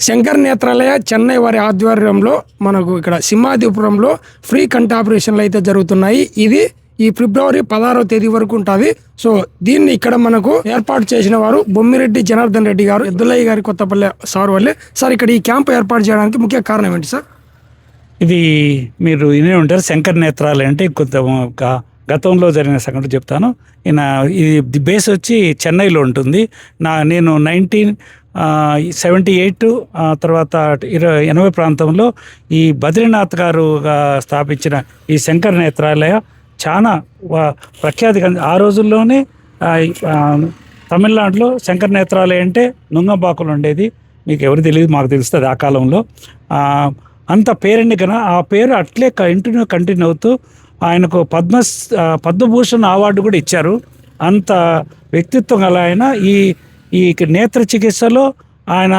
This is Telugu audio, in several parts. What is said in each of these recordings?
శంకర్ నేత్రాలయ చెన్నై వారి ఆధ్వర్యంలో మనకు ఇక్కడ సింహాద్రిపురంలో ఫ్రీ కంటి ఆపరేషన్లు అయితే జరుగుతున్నాయి. ఇది ఈ ఫిబ్రవరి 16వ తేదీ వరకు ఉంటుంది. సో దీన్ని ఇక్కడ మనకు ఏర్పాటు చేసిన వారు బొమ్మిరెడ్డి జనార్దన్ రెడ్డి గారు, ఎద్దులయ్య గారి కొత్తపల్లె సార్ వాళ్ళే. సార్ ఇక్కడ ఈ క్యాంప్ ఏర్పాటు చేయడానికి ముఖ్య కారణం ఏంటి సార్? ఇది మీరు వినే ఉంటారు, శంకర్ నేత్రాలయ అంటే కొంత గతంలో జరిగిన సంఘటన చెప్తాను. ఇది బేస్ వచ్చి చెన్నైలో ఉంటుంది. నేను 1978 తర్వాత 80 ప్రాంతంలో ఈ బద్రీనాథ్ గారు స్థాపించిన ఈ శంకర్ నేత్రాలయ చాలా ప్రఖ్యాతి. ఆ రోజుల్లోనే తమిళనాడులో శంకర్ నేత్రాలయ అంటే నుంగంబాకులు ఉండేది. మీకు ఎవరు తెలియదు, మాకు తెలుస్తుంది. ఆ కాలంలో అంత పేరెండి కన్నా ఆ పేరు అట్లే కంటిన్యూ అవుతూ ఆయనకు పద్మభూషణ్ అవార్డు కూడా ఇచ్చారు. అంత వ్యక్తిత్వం గల ఆయన ఈ నేత్ర చికిత్సలో ఆయన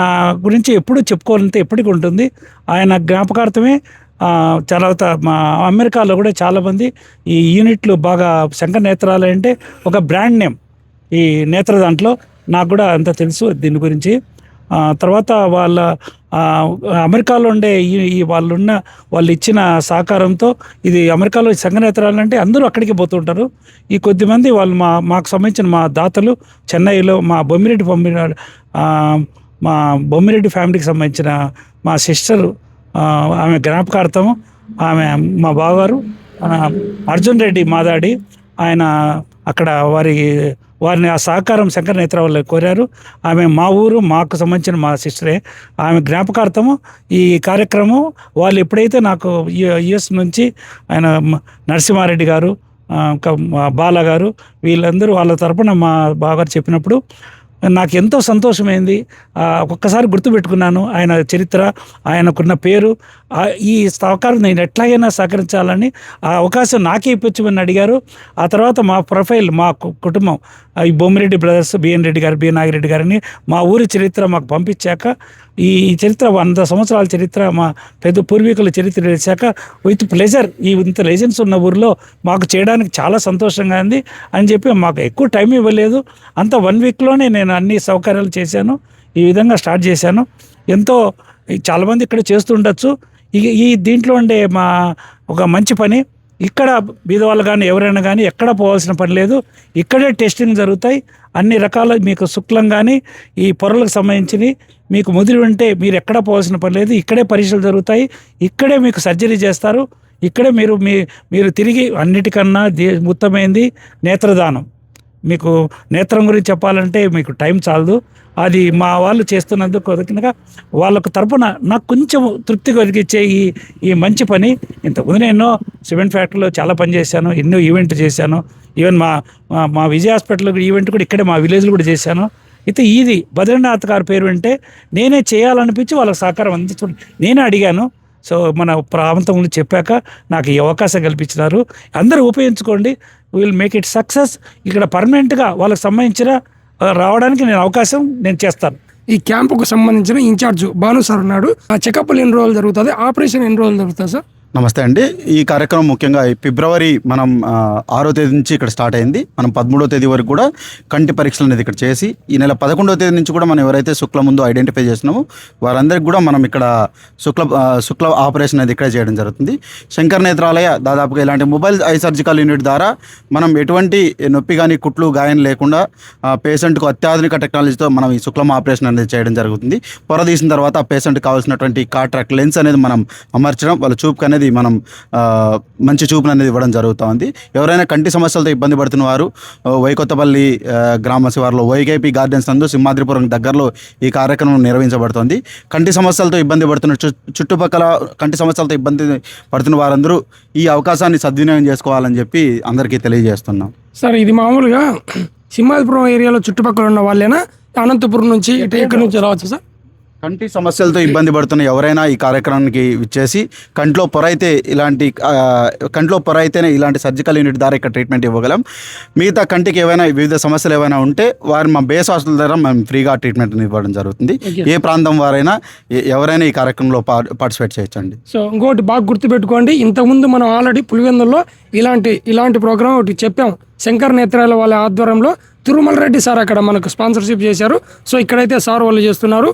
గురించి ఎప్పుడు చెప్పుకోవాలంటే ఎప్పటికీ ఉంటుంది. ఆయన జ్ఞాపకార్థమే తర్వాత మా అమెరికాలో కూడా చాలామంది ఈ యూనిట్లు బాగా శంకర్ నేత్రాలయ అంటే ఒక బ్రాండ్ నేమ్ ఈ నేత్ర దాంట్లో. నాకు కూడా అంత తెలుసు దీని గురించి. తర్వాత అమెరికాలో ఉండే వాళ్ళు ఇచ్చిన సహకారంతో ఇది అమెరికాలో శంకర్ నేత్రాలయ అంటే అందరూ అక్కడికి పోతుంటారు. ఈ కొద్దిమంది వాళ్ళు మాకు సంబంధించిన మా దాతలు చెన్నైలో మా బొమ్మిరెడ్డి ఫ్యామిలీకి సంబంధించిన మా సిస్టరు, ఆమె జ్ఞాపకార్థం ఆమె మా బావగారు అర్జున్ రెడ్డి మాదాడి, ఆయన అక్కడ వారిని ఆ సహకారం శంకర్ నేత్రాలయ కోరారు. ఆమె మా ఊరు, మాకు సంబంధించిన మా సిస్టరే. ఆమె జ్ఞాపకార్థము ఈ కార్యక్రమం వాళ్ళు ఎప్పుడైతే నాకు యుఎస్ నుంచి ఆయన నరసింహారెడ్డి గారు, బాల గారు, వీళ్ళందరూ వాళ్ళ తరపున మా బావగారు చెప్పినప్పుడు నాకు ఎంతో సంతోషమైంది. ఒక్కసారి గుర్తుపెట్టుకున్నాను ఆయన చరిత్ర, ఆయనకున్న పేరు. ఈ సహకారం నేను ఎట్లాగైనా సహకరించాలని ఆ అవకాశం నాకే ఇప్పించమని అడిగారు. ఆ తర్వాత మా ప్రొఫైల్, మా కుటుంబం, ఈ బొమ్మిరెడ్డి బ్రదర్స్, బిఎన్ రెడ్డి గారు, బిఎన్ నాగిరెడ్డి గారిని మా ఊరి చరిత్ర మాకు పంపించాక, ఈ చరిత్ర 100 సంవత్సరాల చరిత్ర, మా పెద్ద పూర్వీకుల చరిత్ర తెలిసాక విత్ ప్లెజర్ ఇంత లెజెండ్స్ ఉన్న ఊరిలో మాకు చేయడానికి చాలా సంతోషంగా ఉంది అని చెప్పి మాకు ఎక్కువ టైం ఇవ్వలేదు. అంత 1 వీక్లోనే నేను అన్ని సౌకర్యాలు చేశాను. ఈ విధంగా స్టార్ట్ చేశాను. ఎంతో చాలామంది ఇక్కడ చేస్తుండొచ్చు. ఈ దీంట్లో ఉండే ఒక మంచి పని, ఇక్కడ బీదవాళ్ళు కానీ ఎవరైనా కానీ ఎక్కడ పోవాల్సిన పని లేదు. ఇక్కడే టెస్టింగ్ జరుగుతాయి. అన్ని రకాల మీకు శుక్లం కానీ ఈ పొరలకు సంబంధించినవి మీకు ముదిరి ఉంటే మీరు ఎక్కడ పోవాల్సిన పని లేదు. ఇక్కడే పరీక్షలు జరుగుతాయి. ఇక్కడే మీకు సర్జరీ చేస్తారు. ఇక్కడే మీరు తిరిగి అన్నిటికన్నా ఉత్తమైంది నేత్రదానం. మీకు నేత్రం గురించి చెప్పాలంటే మీకు టైం చాలదు. అది మా వాళ్ళు చేస్తున్నందుకు కనుక వాళ్ళకు తరపున నాకు కొంచెం తృప్తి కలిగించే ఈ మంచి పని. ఇంతకుముందు నేను ఎన్నో సిమెంట్ ఫ్యాక్టరీలో చాలా పని చేశాను, ఎన్నో ఈవెంట్ చేశాను. ఈవెన్ మా విజయ హాస్పిటల్ ఈవెంట్ కూడా ఇక్కడే మా విలేజ్లో కూడా చేశాను. అయితే ఇది బద్రీనాథ్ గారి పేరు అంటే నేనే చేయాలనిపించి వాళ్ళకి సహకారం అందించండి నేనే అడిగాను. సో మన ప్రాంతంలో చెప్పాక నాకు ఈ అవకాశం కల్పించినారు. అందరూ ఉపయోగించుకోండి. Will make it success. ఇక్కడ పర్మనెంట్గా వాళ్ళకి సంబంధించిన రావడానికి నేను చేస్తాను. ఈ క్యాంపుకు సంబంధించిన ఇన్ఛార్జ్ భాను సార్ ఉన్నాడు. ఆ చెకప్లు ఎన్ని రోజులు జరుగుతుంది, ఆపరేషన్ ఎన్ని రోజులు జరుగుతుంది సార్? నమస్తే అండి. ఈ కార్యక్రమం ముఖ్యంగా ఫిబ్రవరి 6వ తేదీ నుంచి ఇక్కడ స్టార్ట్ అయింది. 13వ తేదీ వరకు కూడా కంటి పరీక్షలు అనేది ఇక్కడ చేసి, ఈ నెల 11వ తేదీ నుంచి కూడా మనం ఎవరైతే శుక్ల ముందు ఐడెంటిఫై చేసినామో వారందరికీ కూడా మనం ఇక్కడ శుక్ల ఆపరేషన్ అనేది ఇక్కడ చేయడం జరుగుతుంది. శంకర్ నేత్రాలయ దాదాపుగా ఇలాంటి మొబైల్ ఐ సర్జికల్ యూనిట్ ద్వారా మనం ఎటువంటి నొప్పి కానీ కుట్లు గాయం లేకుండా పేషెంట్కు అత్యాధునిక టెక్నాలజీతో మనం ఈ శుక్లం ఆపరేషన్ అనేది చేయడం జరుగుతుంది. పొర తీసిన తర్వాత ఆ పేషెంట్కి కావాల్సినటువంటి కాట్రాక్ట్ లెన్స్ అనేది మనం అమర్చడం, వాళ్ళ చూపుకు అనేది మనం మంచి చూపును అనేది ఇవ్వడం జరుగుతూ ఉంది. ఎవరైనా కంటి సమస్యలతో ఇబ్బంది పడుతున్న వారు వైకొత్తపల్లి గ్రామ శివారులో వైకేపీ గార్డెన్స్ నందు సింహాద్రిపురం దగ్గరలో ఈ కార్యక్రమం నిర్వహించబడుతుంది. కంటి సమస్యలతో ఇబ్బంది పడుతున్న చుట్టుపక్కల కంటి సమస్యలతో ఇబ్బంది పడుతున్న వారందరూ ఈ అవకాశాన్ని సద్వినియోగం చేసుకోవాలని చెప్పి అందరికీ తెలియజేస్తున్నాం. సార్ ఇది మామూలుగా సింహాద్రిపురం ఏరియాలో చుట్టుపక్కల ఉన్న వాళ్ళేనా, అనంతపురం నుంచి ఎక్కడి నుంచి రావచ్చు సార్? కంటి సమస్యలతో ఇబ్బంది పడుతున్న ఎవరైనా ఈ కార్యక్రమానికి విచ్చేసి కంట్లో పొర అయితేనే ఇలాంటి సర్జికల్ యూనిట్ ద్వారా ఇక్కడ ట్రీట్మెంట్ ఇవ్వగలం. మిగతా కంటికి ఏవైనా వివిధ సమస్యలు ఏవైనా ఉంటే వారు మా బేస్ హాస్పిటల్ ద్వారా మేము ఫ్రీగా ట్రీట్మెంట్ ఇవ్వడం జరుగుతుంది. ఏ ప్రాంతం వారైనా ఎవరైనా ఈ కార్యక్రమంలో పార్టిసిపేట్ చేయొచ్చండి. సో ఇంకోటి బాగా గుర్తుపెట్టుకోండి, ఇంతకుముందు మనం ఆల్రెడీ పులివెందుల్లో ఇలాంటి ప్రోగ్రామ్ ఒకటి చెప్పాం. శంకర్ నేత్రాల వాళ్ళ ఆధ్వర్యంలో తిరుమల రెడ్డి సార్ అక్కడ మనకు స్పాన్సర్షిప్ చేశారు. సో ఇక్కడైతే సార్ వాళ్ళు చేస్తున్నారు.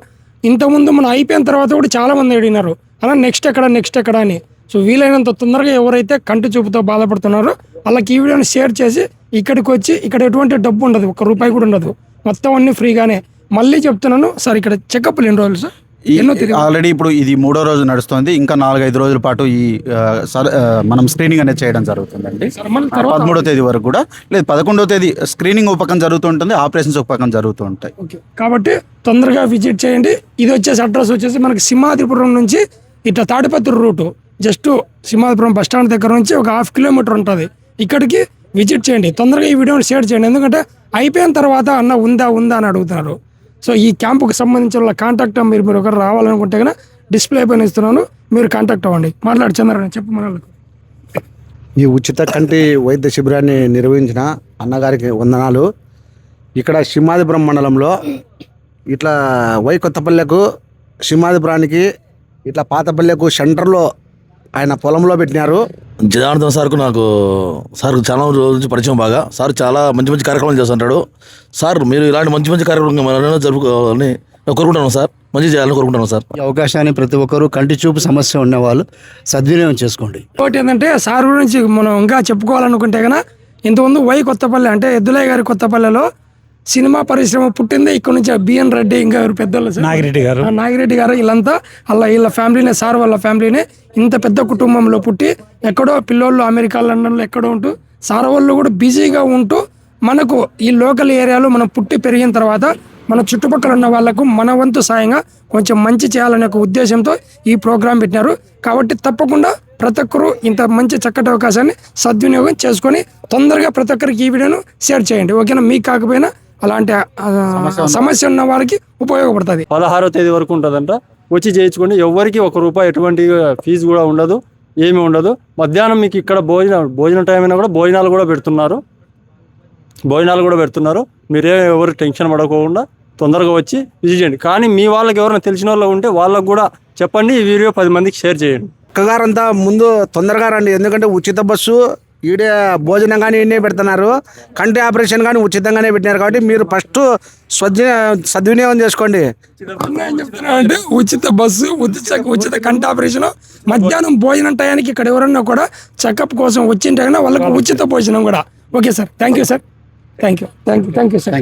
ఇంతకుముందు మనం అయిపోయిన తర్వాత కూడా చాలా మంది అడిగినారు అలా నెక్స్ట్ ఎక్కడ అని. సో వీలైనంత తొందరగా ఎవరైతే కంటి చూపుతో బాధపడుతున్నారో వాళ్ళకి ఈ వీడియోని షేర్ చేసి ఇక్కడికి వచ్చి ఇక్కడ ఎటువంటి డబ్బు ఉండదు, ₹1 కూడా ఉండదు, మొత్తం అన్ని ఫ్రీగానే. మళ్ళీ చెప్తున్నాను సార్, ఇక్కడ చెకప్లు ఎన్ని రోజులు సార్? ఆల్రెడీ ఇప్పుడు ఇది 3వ రోజు నడుస్తుంది. ఇంకా 4-5 రోజుల పాటు ఈ మనం స్క్రీనింగ్ అనేది చేయడం జరుగుతుందండి. 13వ తేదీ వరకు కూడా లేదు, 11వ తేదీ స్క్రీనింగ్ ఒక పక్కన జరుగుతూ ఉంటుంది, ఆపరేషన్స్ ఒక పక్కన జరుగుతూ ఉంటాయి. కాబట్టి తొందరగా విజిట్ చేయండి. ఇది వచ్చేసి అడ్రస్ వచ్చేసి మనకి సింహాద్రిపురం నుంచి ఇట్లా Tadipatri route, just Simhadripuram bus stand దగ్గర నుంచి ఒక 1/2 కిలోమీటర్ ఉంటుంది. ఇక్కడికి విజిట్ చేయండి. తొందరగా ఈ వీడియోని షేర్ చేయండి, ఎందుకంటే అయిపోయిన తర్వాత అన్న ఉందా అని అడుగుతున్నారు. సో ఈ క్యాంపుకి సంబంధించిన వాళ్ళ కాంటాక్ట్ మీరు ఒకరు రావాలనుకుంటే కనుక డిస్ప్లే పైన ఇస్తున్నాను, మీరు కాంటాక్ట్ అవ్వండి. మాట్లాడు చంద్రని చెప్పు మన వాళ్ళకు. ఈ ఉచిత కంటి వైద్య శిబిరాన్ని నిర్వహించిన అన్నగారికి వందనాలు. ఇక్కడ సింహాద్రిపురం మండలంలో ఇట్లా కొత్తపల్లెకు సింహాద్రిపురానికి ఇట్లా పాతపల్లెకు సెంటర్లో ఆయన పొలంలో పెట్టినారు. జనార్దన్ సార్కు నాకు సార్ చాలా రోజుల నుంచి పరిచయం బాగా. సార్ చాలా మంచి కార్యక్రమాలు చేస్తుంటాడు. సార్ మీరు ఇలాంటి మంచి కార్యక్రమం జరుపుకోవాలని కోరుకుంటాను సార్, మంచి చేయాలని కోరుకుంటాను సార్. ఈ అవకాశాన్ని ప్రతి ఒక్కరూ కంటి చూపు సమస్య ఉన్నవాళ్ళు సద్వినియోగం చేసుకోండి. ఇంకోటి ఏంటంటే సార్ గురించి మనం ఇంకా చెప్పుకోవాలనుకుంటే కనుక ఇంతకుముందు కొత్తపల్లి అంటే ఎద్దులయ్య గారి కొత్తపల్లెలో సినిమా పరిశ్రమ పుట్టిందే ఇక్కడ నుంచి. బిఎన్ రెడ్డి ఇంకా ఎవరు పెద్దలు నాగిరెడ్డి గారు వీళ్ళంతా వీళ్ళ ఫ్యామిలీనే, సార్ వాళ్ళ ఫ్యామిలీనే ఇంత పెద్ద కుటుంబంలో పుట్టి ఎక్కడో పిల్లోళ్ళు అమెరికా లండన్లో ఎక్కడో ఉంటూ సార్ వాళ్ళు కూడా బిజీగా ఉంటూ మనకు ఈ లోకల్ ఏరియాలో మనం పుట్టి పెరిగిన తర్వాత మన చుట్టుపక్కల ఉన్న వాళ్ళకు మన వంతు సాయంగా కొంచెం మంచి చేయాలనే ఒక ఉద్దేశంతో ఈ ప్రోగ్రాం పెట్టినారు. కాబట్టి తప్పకుండా ప్రతి ఒక్కరూ ఇంత మంచి చక్కటి అవకాశాన్ని సద్వినియోగం చేసుకొని తొందరగా ప్రతి ఒక్కరికి ఈ వీడియోను షేర్ చేయండి. ఓకేనా? మీకు కాకపోయినా అలాంటి సమస్య ఉన్న వారికి ఉపయోగపడుతుంది. 16వ తేదీ వరకు ఉంటుందంట. వచ్చి చేయించుకోండి. ఎవరికి ₹1 ఎటువంటి ఫీజు కూడా ఉండదు, ఏమీ ఉండదు. మధ్యాహ్నం మీకు ఇక్కడ భోజనం టైం అయినా కూడా భోజనాలు కూడా పెడుతున్నారు. మీరే ఎవరు టెన్షన్ పడకుండా తొందరగా వచ్చి విజిట్ చేయండి. కానీ మీ వాళ్ళకి ఎవరైనా తెలిసిన వాళ్ళు ఉంటే వాళ్ళకు కూడా చెప్పండి, ఈ వీడియో 10 మందికి షేర్ చేయండి. అక్కగారంతా ముందు తొందరగా రండి, ఎందుకంటే ఉచిత బస్సు ఈడే భోజనం కానీ ఈయనే పెడుతున్నారు, కంటి ఆపరేషన్ కానీ ఉచితంగానే పెట్టినారు. కాబట్టి మీరు ఫస్ట్ సద్వినియోగం చేసుకోండి. అంటే ఉచిత బస్సు, ఉచిత కంటి ఆపరేషన్, మధ్యాహ్నం భోజనం టయానికి ఇక్కడ ఎవరన్నా కూడా చెకప్ కోసం వచ్చింటే కన్నా వాళ్ళకి ఉచిత భోజనం కూడా. Okay sir, thank you sir, thank you sir.